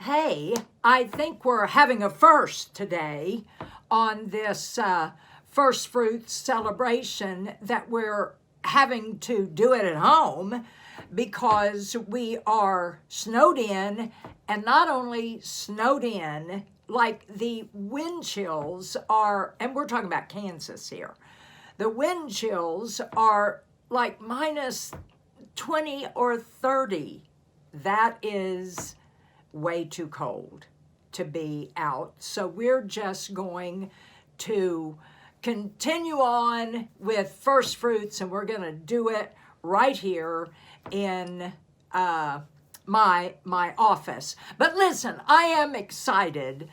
Hey, I think we're having a first today on this first fruits celebration that we're having to do it at home because we are snowed in, and not only snowed in, like the wind chills are, and we're talking about Kansas here, the wind chills are like minus 20 or 30. That is way too cold to be out. So we're just going to continue on with first fruits, and we're going to do it right here in my office. But listen, I am excited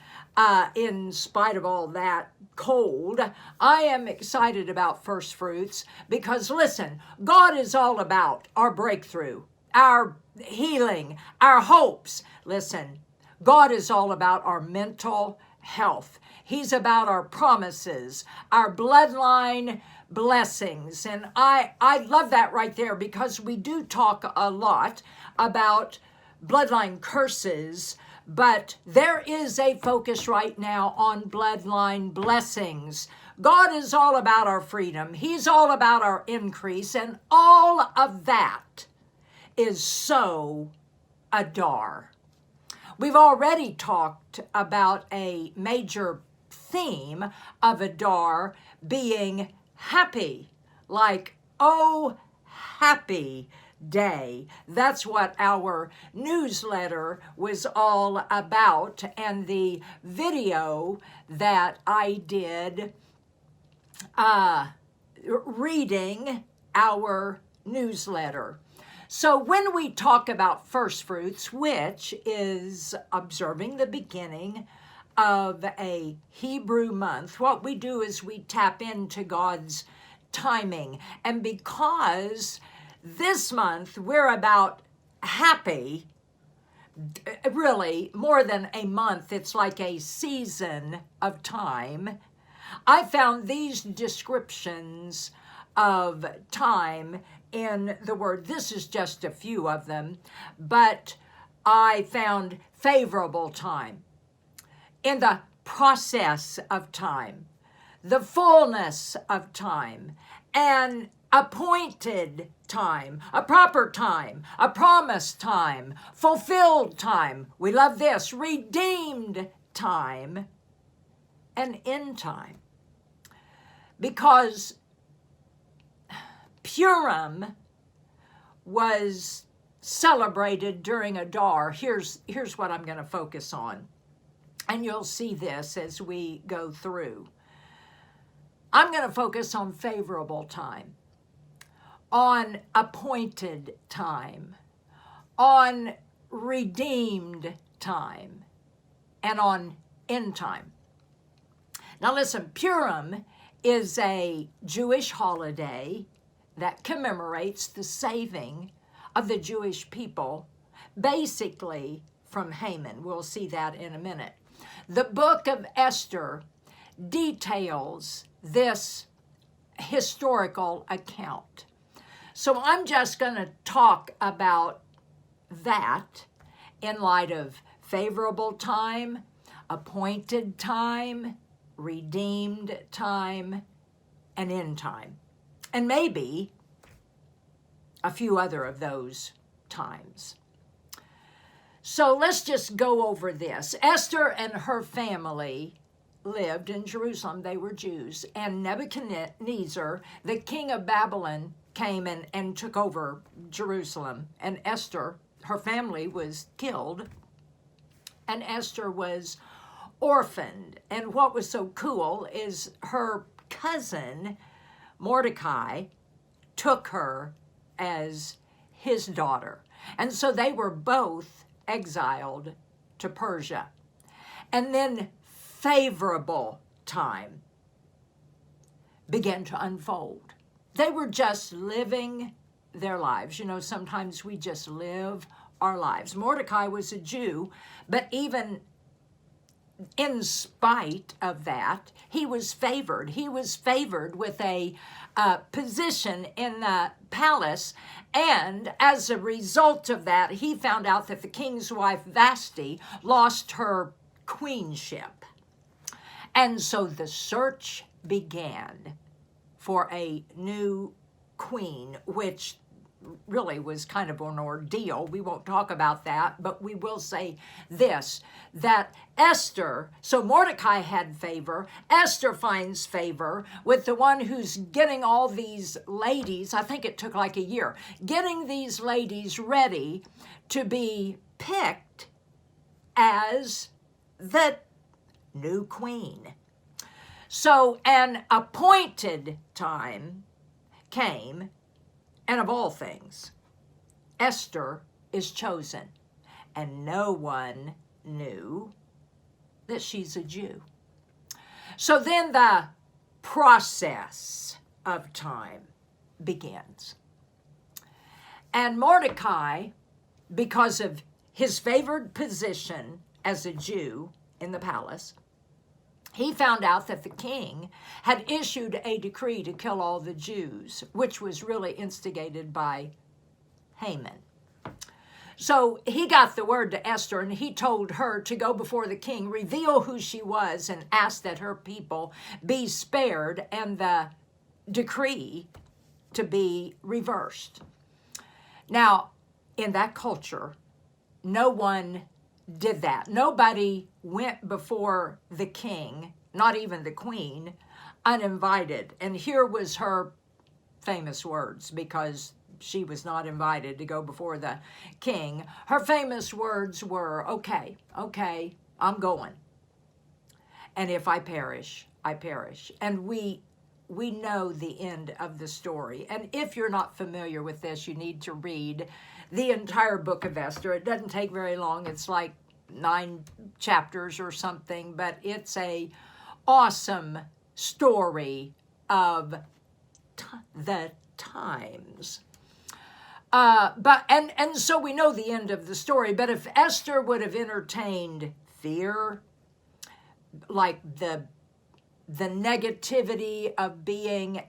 in spite of all that cold. I am excited about first fruits because listen, God is all about our breakthrough, our healing, our hopes. Listen, God is all about our mental health. He's about our promises, our bloodline blessings. And I love that right there because we do talk a lot about bloodline curses, but there is a focus right now on bloodline blessings. God is all about our freedom. He's all about our increase, and all of that is so Adar. We've already talked about a major theme of Adar being happy, like, oh, happy day. That's what our newsletter was all about, and the video that I did reading our newsletter. So when we talk about first fruits, which is observing the beginning of a Hebrew month, what we do is we tap into God's timing. And because this month we're about happy, really more than a month, it's like a season of time, I found these descriptions of time in the word. This is just a few of them, but I found favorable time, in the process of time, the fullness of time, an appointed time, a proper time, a promised time, fulfilled time. We love this. Redeemed time, and end time. Because Purim was celebrated during Adar. Here's what I'm going to focus on. And you'll see this as we go through. I'm going to focus on favorable time, on appointed time, on redeemed time, and on end time. Now listen, Purim is a Jewish holiday that commemorates the saving of the Jewish people, basically from Haman. We'll see that in a minute. The book of Esther details this historical account. So I'm just going to talk about that in light of favorable time, appointed time, redeemed time, and end time. And maybe a few other of those times. So let's just go over this. Esther and her family lived in Jerusalem. They were Jews. And Nebuchadnezzar, the king of Babylon, came and took over Jerusalem. And Esther, her family was killed. And Esther was orphaned. And what was so cool is her cousin, Mordecai, took her as his daughter. And so they were both exiled to Persia. And then favorable time began to unfold. They were just living their lives. You know, sometimes we just live our lives. Mordecai was a Jew, but even in spite of that, he was favored. He was favored with a position in the palace, and as a result of that, he found out that the king's wife Vashti lost her queenship. And so the search began for a new queen, which really was kind of an ordeal. We won't talk about that, but we will say this, that Esther, so Mordecai had favor, Esther finds favor with the one who's getting all these ladies, I think it took like a year, getting these ladies ready to be picked as the new queen. So an appointed time came, and of all things, Esther is chosen, and no one knew that she's a Jew. So then the process of time begins. And Mordecai, because of his favored position as a Jew in the palace, he found out that the king had issued a decree to kill all the Jews, which was really instigated by Haman. So he got the word to Esther, and he told her to go before the king, reveal who she was, and ask that her people be spared and the decree to be reversed. Now, in that culture, no one did that. Nobody went before the king, not even the queen, uninvited. And here was her famous words, because she was not invited to go before the king. Her famous words were, okay, I'm going. And if I perish, I perish. And we know the end of the story. And if you're not familiar with this, you need to read the entire book of Esther. It doesn't take very long. It's like 9 chapters or something, but it's a awesome story of the times. And so we know the end of the story. But if Esther would have entertained fear, like the negativity of being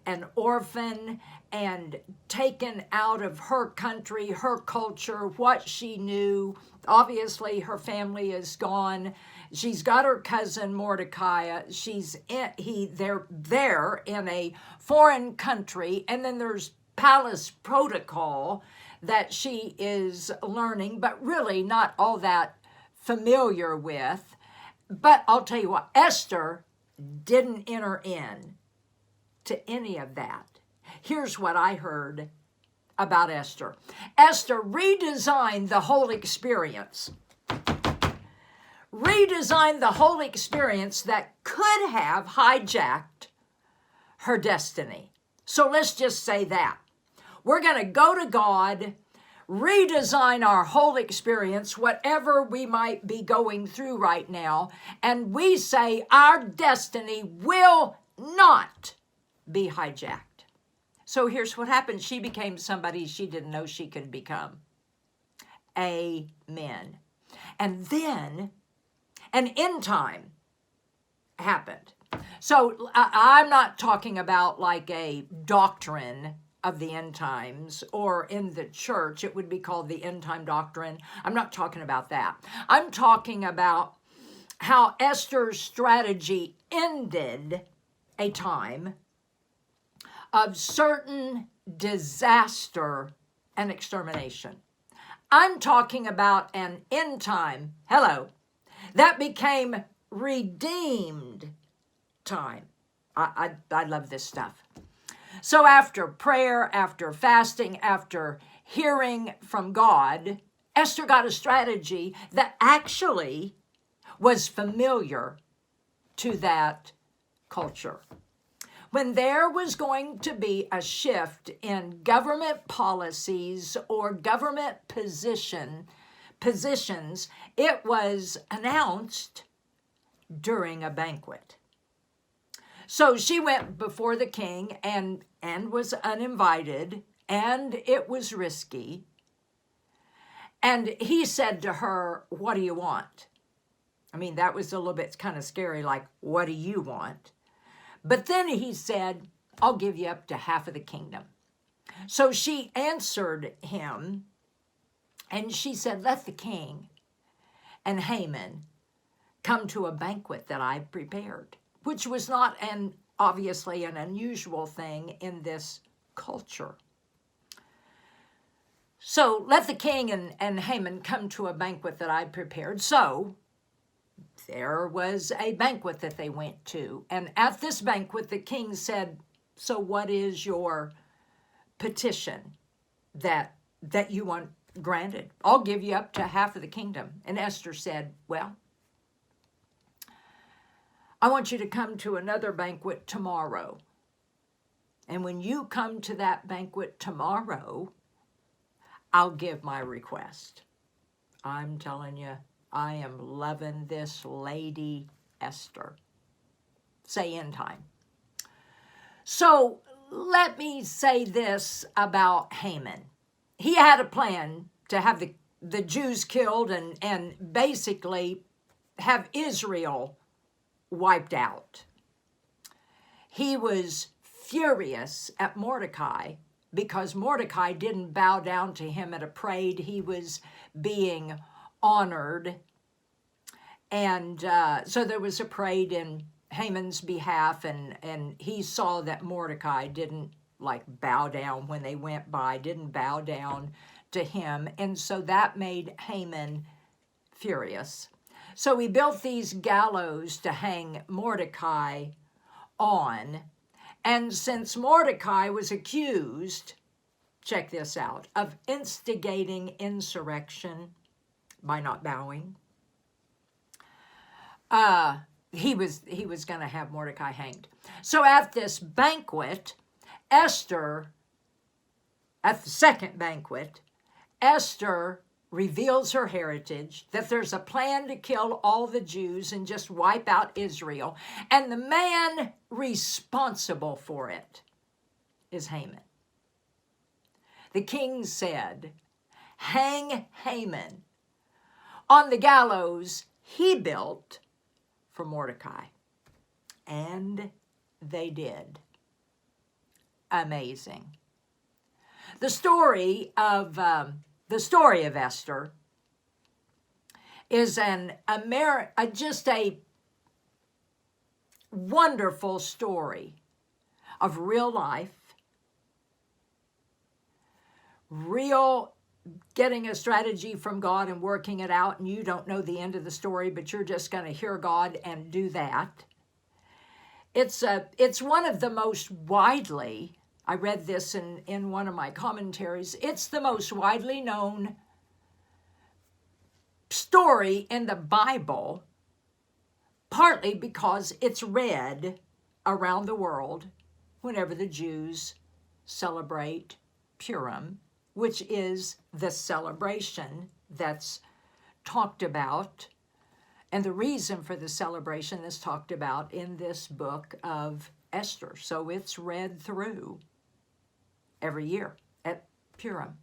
an orphan and taken out of her country, her culture, what she knew. Obviously, her family is gone. She's got her cousin Mordecai. They're there in a foreign country, and then there's palace protocol that she is learning, but really not all that familiar with. But I'll tell you what, Esther didn't enter in to any of that. Here's what I heard about Esther. Esther redesigned the whole experience. Redesigned the whole experience that could have hijacked her destiny. So let's just say that. We're going to go to God, redesign our whole experience, whatever we might be going through right now, and we say our destiny will not be hijacked. So here's what happened. She became somebody she didn't know she could become. Amen. And then an end time happened. So I'm not talking about like a doctrine of the end times, or in the church it would be called the end time doctrine. I'm not talking about that. I'm talking about how Esther's strategy ended a time of certain disaster and extermination. I'm talking about an end time, that became redeemed time. I love this stuff. So after prayer, after fasting, after hearing from God, Esther got a strategy that actually was familiar to that culture. When there was going to be a shift in government policies or government positions, it was announced during a banquet. So she went before the king and was uninvited, and it was risky. And he said to her, "What do you want?" I mean, that was a little bit kind of scary, like, what do you want? But then he said, I'll give you up to half of the kingdom. So she answered him, and she said, let the king and Haman come to a banquet that I've prepared, which was not obviously an unusual thing in this culture. So let the king and Haman come to a banquet that I prepared. So there was a banquet that they went to. And at this banquet, the king said, so what is your petition that you want granted? I'll give you up to half of the kingdom. And Esther said, well, I want you to come to another banquet tomorrow. And when you come to that banquet tomorrow, I'll give my request. I'm telling you, I am loving this lady Esther. Say end time. So let me say this about Haman. He had a plan to have the Jews killed and basically have Israel wiped out. He was furious at Mordecai because Mordecai didn't bow down to him at a parade. He was being honored. And so there was a parade in Haman's behalf, and he saw that Mordecai didn't bow down when they went by, didn't bow down to him. And so that made Haman furious. So he built these gallows to hang Mordecai on. And since Mordecai was accused, check this out, of instigating insurrection by not bowing, he was going to have Mordecai hanged. So at this banquet, Esther, at the second banquet, Esther reveals her heritage, that there's a plan to kill all the Jews and just wipe out Israel. And the man responsible for it is Haman. The king said, hang Haman on the gallows he built for Mordecai. And they did. Amazing. The story of Esther is just a wonderful story of real life, real getting a strategy from God and working it out, and you don't know the end of the story, but you're just going to hear God and do that. It's one of the most widely, I read this in one of my commentaries, it's the most widely known story in the Bible, partly because it's read around the world whenever the Jews celebrate Purim, which is the celebration that's talked about, and the reason for the celebration that's talked about in this book of Esther. So it's read through every year at Purim.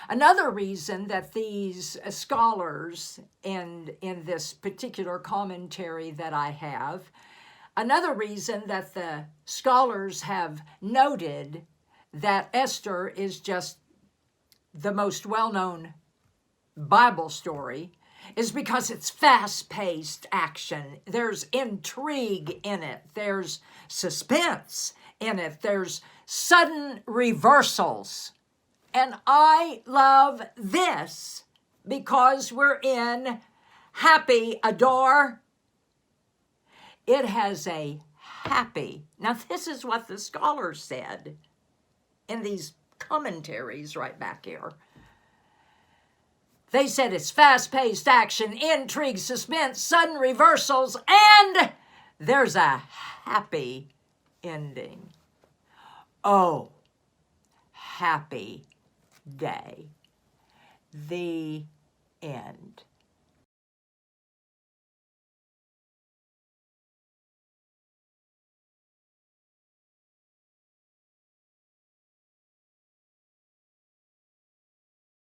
Another reason that these scholars in this particular commentary that I have, another reason that the scholars have noted that Esther is just the most well-known Bible story is because it's fast-paced action. There's intrigue in it. There's suspense in it. There's sudden reversals. And I love this because we're in Happy Adore. It has a happy. Now, this is what the scholars said in these commentaries right back here. They said it's fast-paced action, intrigue, suspense, sudden reversals, and there's a happy ending. Oh, happy day. The end.